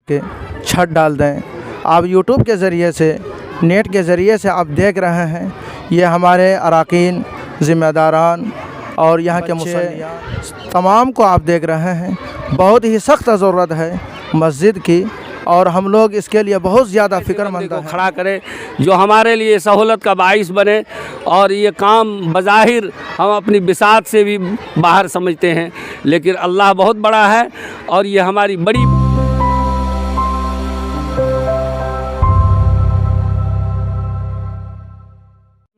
के छत डाल दें। आप यूट्यूब के ज़रिए से, नेट के ज़रिए से आप देख रहे हैं, ये हमारे अरकान, ज़िम्मेदारान और यहाँ के मुसल्लियान तमाम को आप देख रहे हैं। बहुत ही सख्त ज़रूरत है मस्जिद की और हम लोग इसके लिए बहुत ज़्यादा फ़िक्रमंद को खड़ा करें जो हमारे लिए सहूलत का बाइस बने। और ये काम बज़ाहिर हम अपनी बिसात से भी बाहर समझते हैं, लेकिन अल्लाह बहुत बड़ा है और ये हमारी बड़ी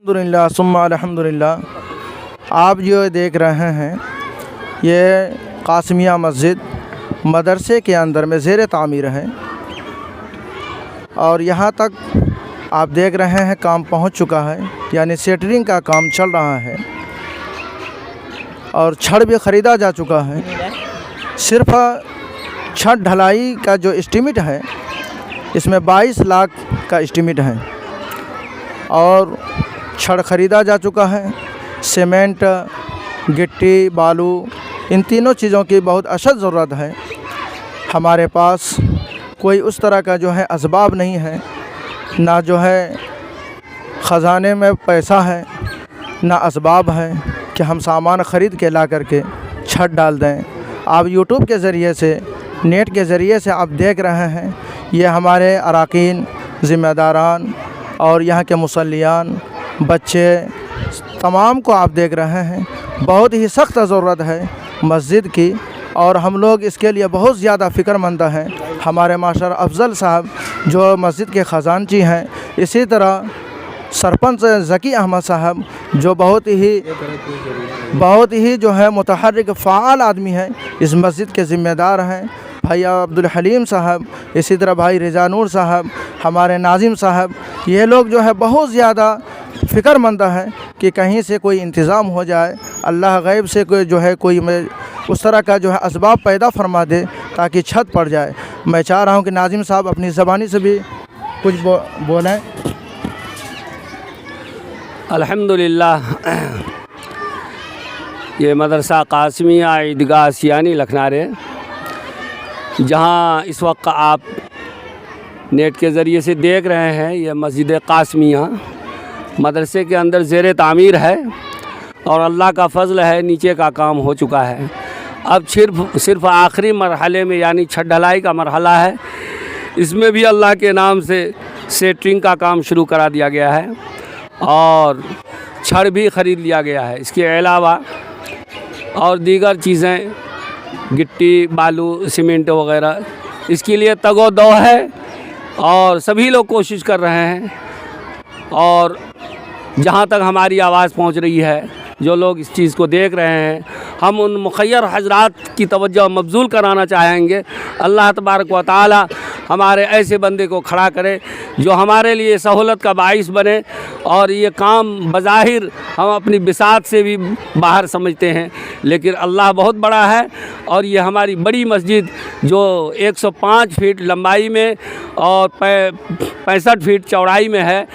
अल्हम्दुलिल्लाह सुम्मा अल्हम्दुलिल्लाह। आप जो देख रहे हैं ये कासमिया मस्जिद मदरसे के अंदर में ज़ेर तामीर है और यहाँ तक आप देख रहे हैं काम पहुँच चुका है, यानी सेटरिंग का काम चल रहा है और छड़ भी ख़रीदा जा चुका है। सिर्फ छत ढलाई का जो एस्टीमेट है इसमें 22 लाख का एस्टीमेट है और छड़ ख़रीदा जा चुका है। सीमेंट, गिट्टी, बालू, इन तीनों चीज़ों की बहुत अशद ज़रूरत है। हमारे पास कोई उस तरह का जो है असबाब नहीं है, ना जो है ख़जाने में पैसा है, ना असबाब है कि हम सामान ख़रीद के ला करके छत डाल दें। आप यूट्यूब के ज़रिए से, नेट के ज़रिए से आप देख रहे हैं, ये हमारे अरकान, ज़िम्मेदारान और यहाँ के मुसल्लियान, बच्चे तमाम को आप देख रहे हैं। बहुत ही सख्त ज़रूरत है मस्जिद की और हम लोग इसके लिए बहुत ज़्यादा फ़िक्रमंद हैं। हमारे मास्टर अफजल साहब जो मस्जिद के ख़जानची हैं, इसी तरह सरपंच ज़की अहमद साहब जो बहुत ही जो है मुतहर्रिक फ़ाल आदमी है, इस मस्जिद के ज़िम्मेदार हैं। भाई अब्दुल हलीम साहब, इसी तरह भाई रिजा नूर साहब, हमारे नाजिम साहब, ये लोग जो है बहुत ज़्यादा फ़िक्रमंद है कि कहीं से कोई इंतज़ाम हो जाए। अल्लाह गैब से कोई जो है कोई उस तरह का जो है असबाब पैदा फरमा दे ताकि छत पड़ जाए। मैं चाह रहा हूँ कि नाजिम साहब अपनी ज़बानी से भी कुछ बोलें। अल्हम्दुलिल्लाह। ये मदरसा कासमिया ईदगाह सियानी लखनारे, जहाँ इस वक्त आप नेट के ज़रिए से देख रहे हैं, ये मस्जिद कासमिया मदरसे के अंदर ज़ेर तामीर है और अल्लाह का फ़ज़ल है, नीचे का काम हो चुका है। अब सिर्फ़ आखिरी मरहले में यानी छत ढलाई का मरहला है, इसमें भी अल्लाह के नाम से सेटरिंग का काम शुरू करा दिया गया है और छड़ भी ख़रीद लिया गया है। इसके अलावा और दीगर चीज़ें, गिट्टी, बालू, सीमेंट वगैरह, इसके लिए तगो-दो है और सभी लोग कोशिश कर रहे हैं। और जहाँ तक हमारी आवाज़ पहुँच रही है, जो लोग इस चीज़ को देख रहे हैं, हम उन मुखय्यर हज़रात की तवज्जो मबज़ूल कराना चाहेंगे। अल्लाह तबारक व तआला हमारे ऐसे बंदे को खड़ा करे जो हमारे लिए सहूलत का बाइस बने। और ये काम बज़ाहिर हम अपनी बिसात से भी बाहर समझते हैं, लेकिन अल्लाह बहुत बड़ा है और ये हमारी बड़ी मस्जिद जो 105 फीट लंबाई में और 65 फीट चौड़ाई में है,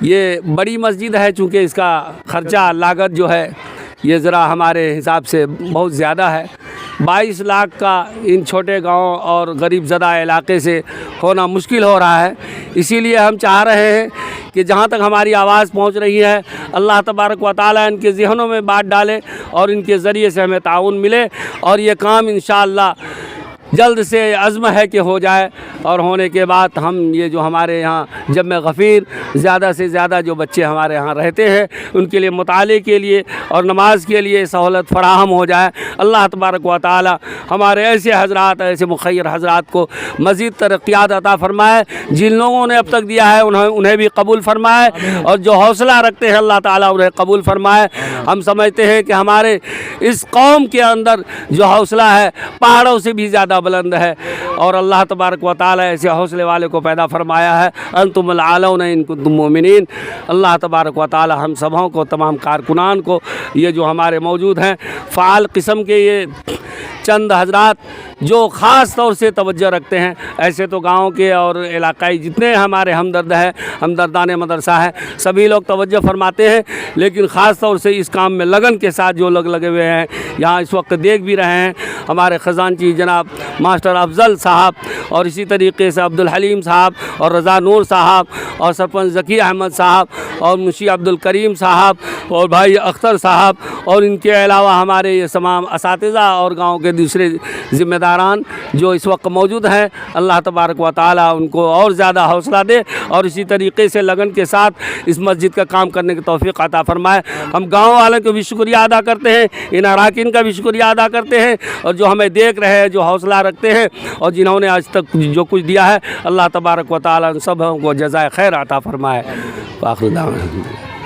ये बड़ी मस्जिद है। चूँकि इसका ख़र्चा लागत जो है ये ज़रा हमारे हिसाब से बहुत ज़्यादा है। 22 लाख का इन छोटे गाँव और गरीब ज़दा इलाके से होना मुश्किल हो रहा है। इसीलिए हम चाह रहे हैं कि जहाँ तक हमारी आवाज़ पहुँच रही है, अल्लाह तबारक व तआला इनके ज़हनों में बात डाले और इनके ज़रिए से हमें ताउन मिले और ये काम इंशाअल्लाह जल्द से अज़्म है कि हो जाए। और होने के बाद हम ये जो हमारे यहाँ जम्मे गफ़ीर ज़्यादा से ज़्यादा जो बच्चे हमारे यहाँ रहते हैं, उनके लिए मुताले के लिए और नमाज के लिए सहूलत फ़राहम हो जाए। अल्लाह तबारक व तआला हमारे ऐसे हज़रात, ऐसे मुखय्यर हज़रात को मज़ीद तरक्यात अता फ़रमाए। जिन लोगों ने अब तक दिया है उन्हें भी कबूल फ़रमाए और जो हौसला रखते हैं अल्लाह ताला उन्हें कबूल फ़रमाए। हम समझते हैं कि हमारे इस कौम के अंदर जो हौसला है पहाड़ों से भी ज़्यादा बुलंद है और अल्लाह तबारक व तआला ऐसे हौसले वाले को पैदा फरमाया है। अंतुमुल आलौना इन कुंतुम मोमिनीन। अल्लाह तबारक व तआला हम सबों को, तमाम कारकुनान को, ये जो हमारे मौजूद हैं फ़ाल किस्म के ये چند حضرات جو خاص طور سے توجہ رکھتے ہیں. ایسے تو گاؤں کے اور علاقائی جتنے ہمارے ہمدرد ہیں, ہمدردان مدرسہ ہے, سبھی لوگ توجہ فرماتے ہیں, لیکن خاص طور سے اس کام میں لگن کے ساتھ جو لوگ لگے ہوئے ہیں یہاں اس وقت دیکھ بھی رہے ہیں. ہمارے خزانچی جناب ماسٹر افضل صاحب, اور اسی طریقے سے عبدالحلیم صاحب, اور رضا نور صاحب, اور سرپنچ ذکی احمد صاحب, اور منشی عبدالکریم صاحب, اور بھائی اختر صاحب, اور ان کے علاوہ ہمارے یہ تمام اساتذہ اور گاؤں کے دوسرے ذمہ داران جو اس وقت موجود ہیں. اللہ تبارک و تعالیٰ ان کو اور زیادہ حوصلہ دے اور اسی طریقے سے لگن کے ساتھ اس مسجد کا کام کرنے کی توفیق عطا فرمائے. ہم گاؤں والوں کو بھی شکریہ ادا کرتے ہیں, ان اراکین کا بھی شکریہ ادا کرتے ہیں, اور جو ہمیں دیکھ رہے ہیں, جو حوصلہ رکھتے ہیں, اور جنہوں نے آج تک جو کچھ دیا ہے, اللہ تبارک و تعالیٰ ان سب کو جزائے خیر عطا فرمائے. آخر دعوانا